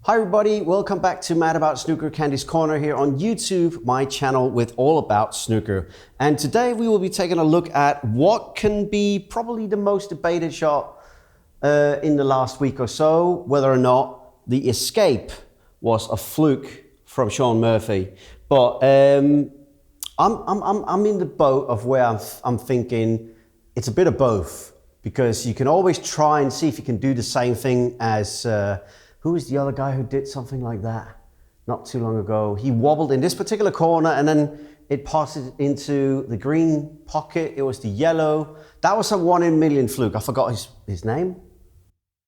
Hi everybody, welcome back to Mad About Snooker, Kandi's Corner here on YouTube, my channel with all about snooker. And today we will be taking a look at what can be probably the most debated shot in the last week or so, whether or not the escape was a fluke from Shaun Murphy. But I'm in the boat of where I'm thinking it's a bit of both, because you can always try and see if you can do the same thing as who was the other guy who did something like that not too long ago? He wobbled in this particular corner and then it passed into the green pocket. It was the yellow. That was a 1 in a million fluke. I forgot his name.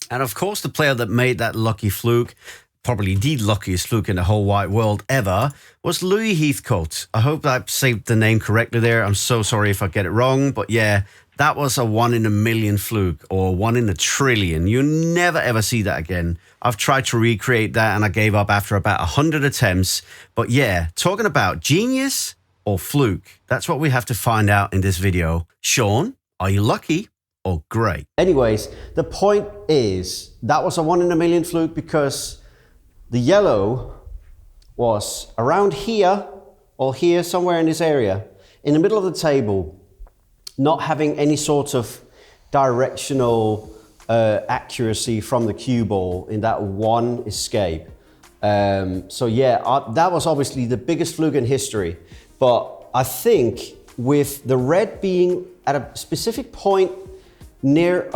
And of course, the player that made that lucky fluke, probably the luckiest fluke in the whole wide world ever, was Louis Heathcote. I hope I saved the name correctly there. I'm so sorry if I get it wrong, but yeah, that was a 1 in a million fluke, or 1 in a trillion. You never ever see that again. I've tried to recreate that and I gave up after about 100 attempts. But yeah, talking about genius or fluke, that's what we have to find out in this video. Shaun, are you lucky or great? Anyways, the point is that was a 1 in a million fluke because the yellow was around here or here, somewhere in this area, in the middle of the table, not having any sort of directional accuracy from the cue ball in that one escape. So yeah, that was obviously the biggest fluke in history. But I think with the red being at a specific point near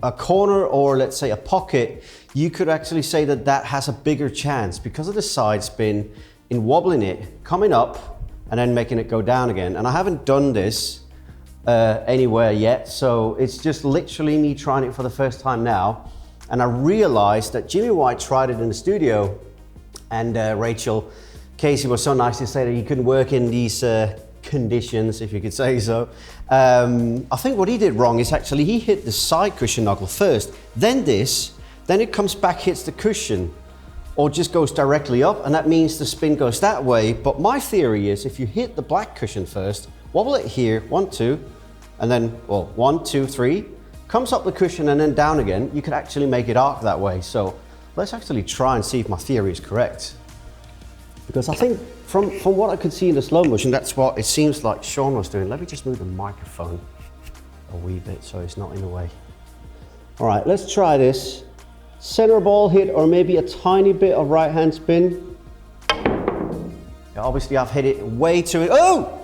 a corner, or let's say a pocket, you could actually say that that has a bigger chance because of the side spin in wobbling it, coming up and then making it go down again. And I haven't done this anywhere yet, so it's just literally me trying it for the first time now. And I realized that Jimmy White tried it in the studio, and Rachel Casey was so nice to say that he couldn't work in these conditions, if you could say so. I think what he did wrong is actually he hit the side cushion knuckle first, then this, then it comes back, hits the cushion, or just goes directly up, and that means the spin goes that way. But my theory is if you hit the black cushion first, wobble it here, 1, 2, and then, well, 1, 2, 3, comes up the cushion and then down again, you could actually make it arc that way. So let's actually try and see if my theory is correct. Because I think from what I could see in the slow motion, that's what it seems like Shaun was doing. Let me just move the microphone a wee bit so it's not in the way. All right, let's try this. Center ball hit, or maybe a tiny bit of right hand spin. Yeah, obviously I've hit it way too, oh!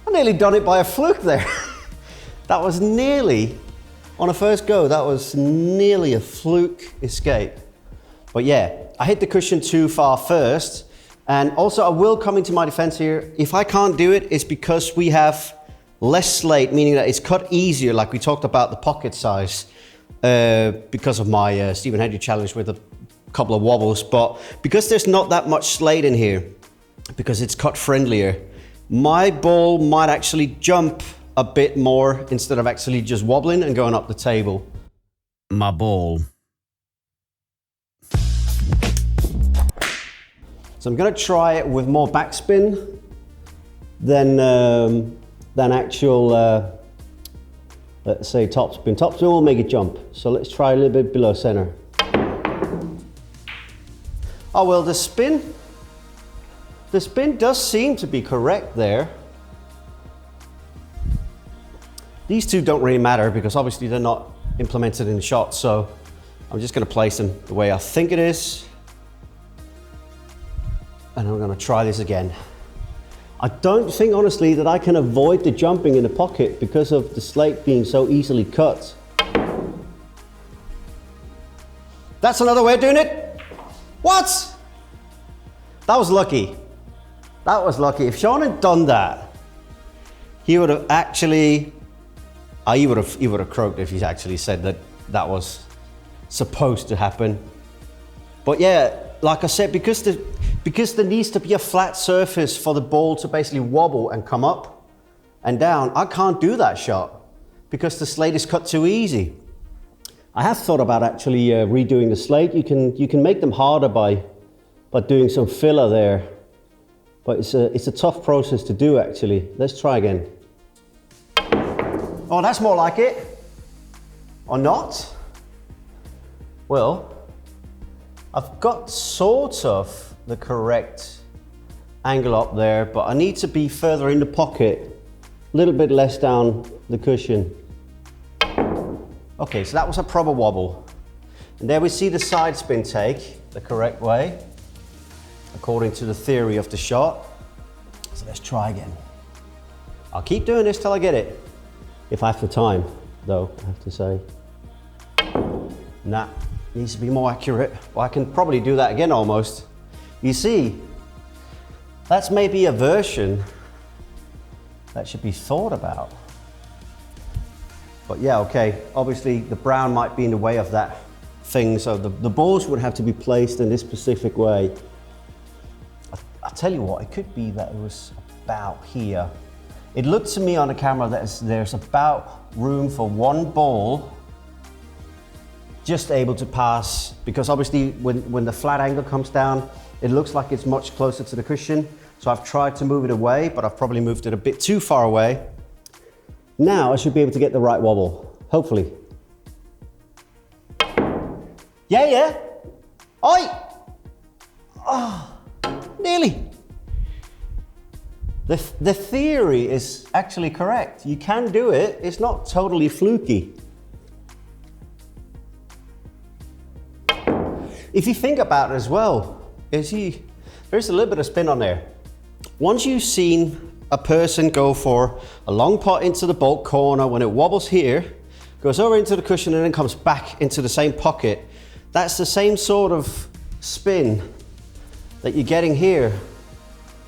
I nearly done it by a fluke there. That was nearly, on a first go, that was nearly a fluke escape. But yeah, I hit the cushion too far first. And also I will come into my defense here. If I can't do it, it's because we have less slate, meaning that it's cut easier, like we talked about the pocket size, because of my Stephen Hendry challenge with a couple of wobbles. But because there's not that much slate in here, because it's cut friendlier, my ball might actually jump a bit more instead of actually just wobbling and going up the table. My ball. So I'm going to try it with more backspin than actual, let's say, topspin. Topspin will make it jump. So let's try a little bit below center. Oh, well, the spin does seem to be correct there. These two don't really matter because obviously they're not implemented in the shot. So I'm just going to place them the way I think it is. And I'm going to try this again. I don't think, honestly, that I can avoid the jumping in the pocket because of the slate being so easily cut. That's another way of doing it. What? That was lucky. That was lucky. If Shaun had done that, he would have actually, he would have croaked if he actually said that that was supposed to happen. But yeah, like I said, because there needs to be a flat surface for the ball to basically wobble and come up and down, I can't do that shot because the slate is cut too easy. I have thought about actually redoing the slate. You can make them harder by doing some filler there, but it's a tough process to do actually. Let's try again. Oh, that's more like it. Or not? Well, I've got sort of the correct angle up there, but I need to be further in the pocket, a little bit less down the cushion. Okay, so that was a proper wobble. And there we see the side spin take the correct way, according to the theory of the shot. So let's try again. I'll keep doing this till I get it. If I have the time, though, I have to say. Nah, needs to be more accurate. Well, I can probably do that again almost. You see, that's maybe a version that should be thought about. But yeah, okay, obviously the brown might be in the way of that thing, so the balls would have to be placed in this specific way. I'll tell you what, it could be that it was about here. It looked to me on the camera that there's about room for one ball just able to pass, because obviously when the flat angle comes down, it looks like it's much closer to the cushion. So I've tried to move it away, but I've probably moved it a bit too far away. Now I should be able to get the right wobble, hopefully. Yeah. Oi! Oh, nearly. The theory is actually correct. You can do it. It's not totally fluky. If you think about it as well, there's a little bit of spin on there. Once you've seen a person go for a long pot into the baulk corner, when it wobbles here, goes over into the cushion and then comes back into the same pocket, that's the same sort of spin that you're getting here,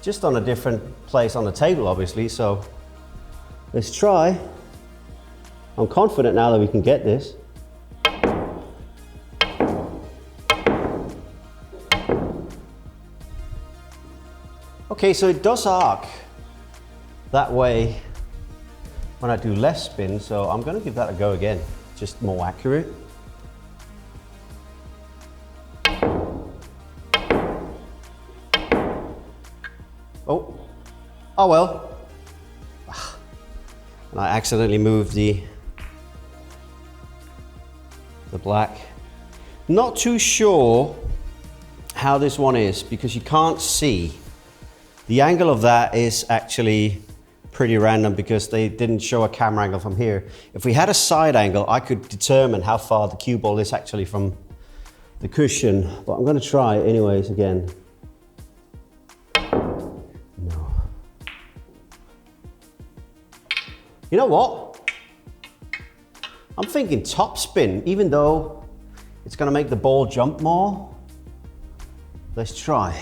just on a different place on the table, obviously. So let's try. I'm confident now that we can get this. Okay, so it does arc that way when I do less spin, so I'm going to give that a go again, just more accurate. Oh well. And I accidentally moved the black. Not too sure how this one is because you can't see. The angle of that is actually pretty random because they didn't show a camera angle from here. If we had a side angle, I could determine how far the cue ball is actually from the cushion, but I'm going to try it anyways again. No. You know what? I'm thinking top spin, even though it's going to make the ball jump more. Let's try.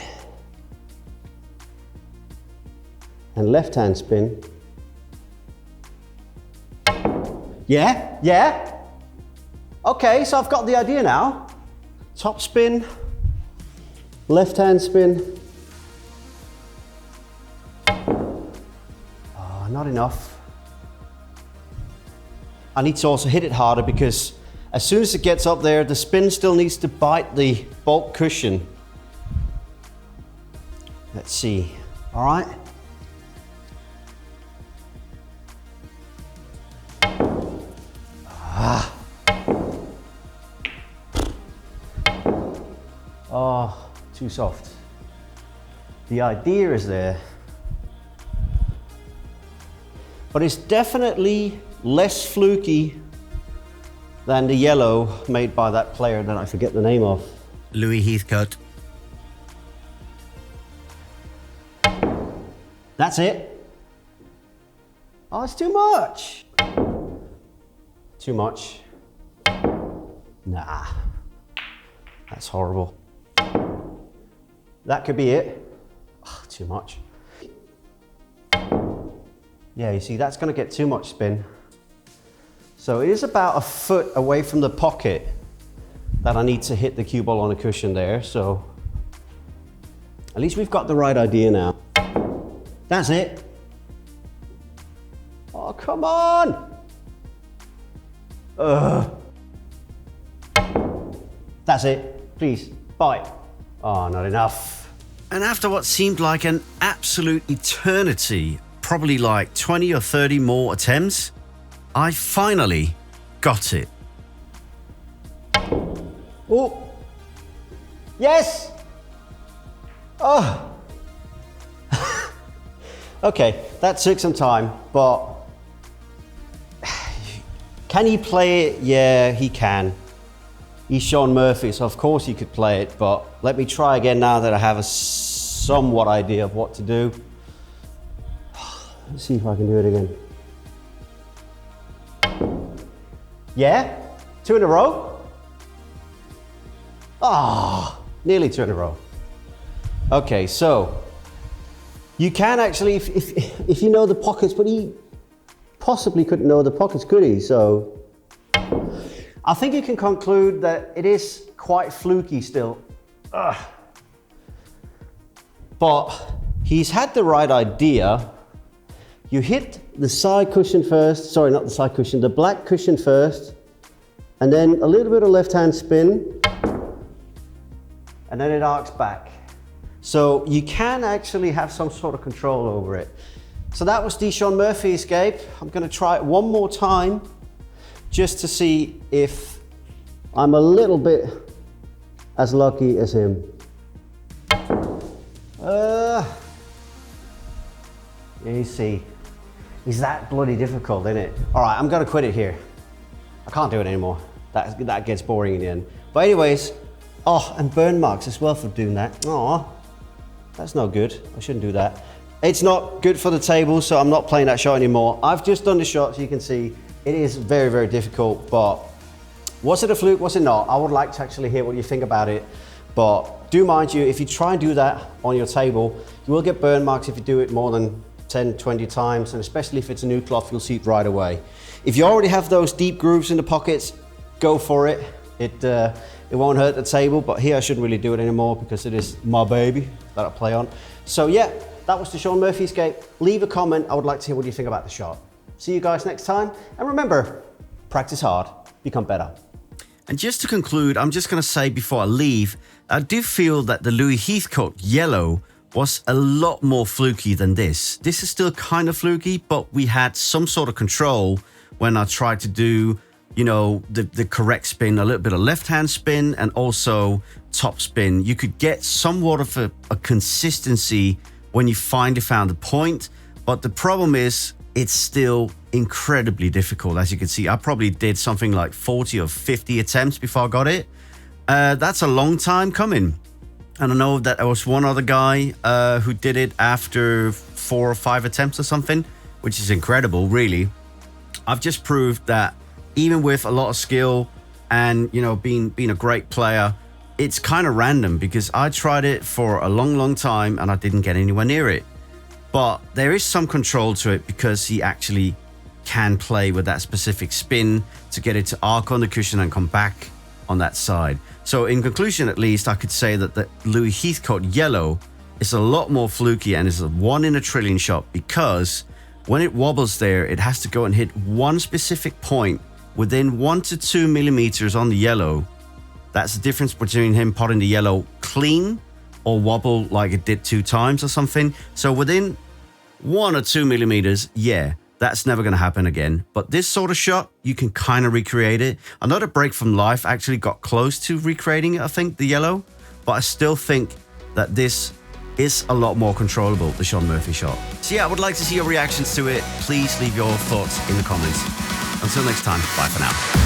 And left hand spin. Yeah. Okay, so I've got the idea now. Top spin, left hand spin. Oh, not enough. I need to also hit it harder because as soon as it gets up there, the spin still needs to bite the baulk cushion. Let's see, all right? Oh, too soft. The idea is there, but it's definitely less fluky than the yellow made by that player that I forget the name of. Louis Heathcote. That's it. Oh, it's too much. Too much. Nah, that's horrible. That could be it. Oh, too much. Yeah, you see, that's going to get too much spin. So it is about a foot away from the pocket that I need to hit the cue ball on the cushion there. So at least we've got the right idea now. That's it. Oh, come on. That's it. Please, bite. Oh, not enough. And after what seemed like an absolute eternity, probably like 20 or 30 more attempts, I finally got it. Oh, Yes! Oh! Okay, that took some time, but can he play it? Yeah, he can. He's Shaun Murphy, so of course he could play it, but let me try again now that I have a somewhat idea of what to do. Let's see if I can do it again. Yeah, 2 in a row. Ah, nearly 2 in a row. Okay, so you can actually, if you know the pockets, but he possibly couldn't know the pockets, could he? So I think you can conclude that it is quite fluky still. Ugh. But he's had the right idea. You hit the side cushion first, sorry, not the side cushion, the black cushion first, and then a little bit of left-hand spin, and then it arcs back. So you can actually have some sort of control over it. So that was the Shaun Murphy escape. I'm going to try it one more time just to see if I'm a little bit as lucky as him. You see, is that bloody difficult, isn't it? All right, I'm going to quit it here. I can't do it anymore. That gets boring in the end. But anyways, oh, and burn marks as well for doing that. Aw, that's no good. I shouldn't do that. It's not good for the table, so I'm not playing that shot anymore. I've just done the shot, so you can see it is very, very difficult, but was it a fluke, was it not? I would like to actually hear what you think about it, but do mind you, if you try and do that on your table, you will get burn marks if you do it more than 10, 20 times, and especially if it's a new cloth, you'll see it right away. If you already have those deep grooves in the pockets, go for it. It won't hurt the table, but here I shouldn't really do it anymore because it is my baby that I play on. So yeah, that was the Shaun Murphy escape. Leave a comment. I would like to hear what you think about the shot. See you guys next time. And remember, practice hard, become better. And just to conclude, I'm just going to say before I leave, I do feel that the Louis Heathcote yellow was a lot more fluky than this. This is still kind of fluky, but we had some sort of control when I tried to do, you know, the correct spin, a little bit of left-hand spin and also top spin. You could get somewhat of a consistency when you finally found the point, but the problem is it's still incredibly difficult. As you can see, I probably did something like 40 or 50 attempts before I got it. That's a long time coming. And I know that there was one other guy who did it after 4 or 5 attempts or something, which is incredible, really. I've just proved that even with a lot of skill and, you know, being a great player, it's kind of random because I tried it for a long, long time and I didn't get anywhere near it. But there is some control to it because he actually can play with that specific spin to get it to arc on the cushion and come back on that side. So in conclusion, at least, I could say that the Louis Heathcote yellow is a lot more fluky and is a 1 in a trillion shot because when it wobbles there, it has to go and hit one specific point within 1 to 2 millimeters on the yellow. That's the difference between him potting the yellow clean or wobble like it did 2 times or something. So within 1 or 2 millimeters, yeah, that's never going to happen again. But this sort of shot, you can kind of recreate it. Another Break from Life actually got close to recreating it, I think, the yellow. But I still think that this is a lot more controllable, the Shaun Murphy shot. So yeah, I would like to see your reactions to it. Please leave your thoughts in the comments. Until next time, bye for now.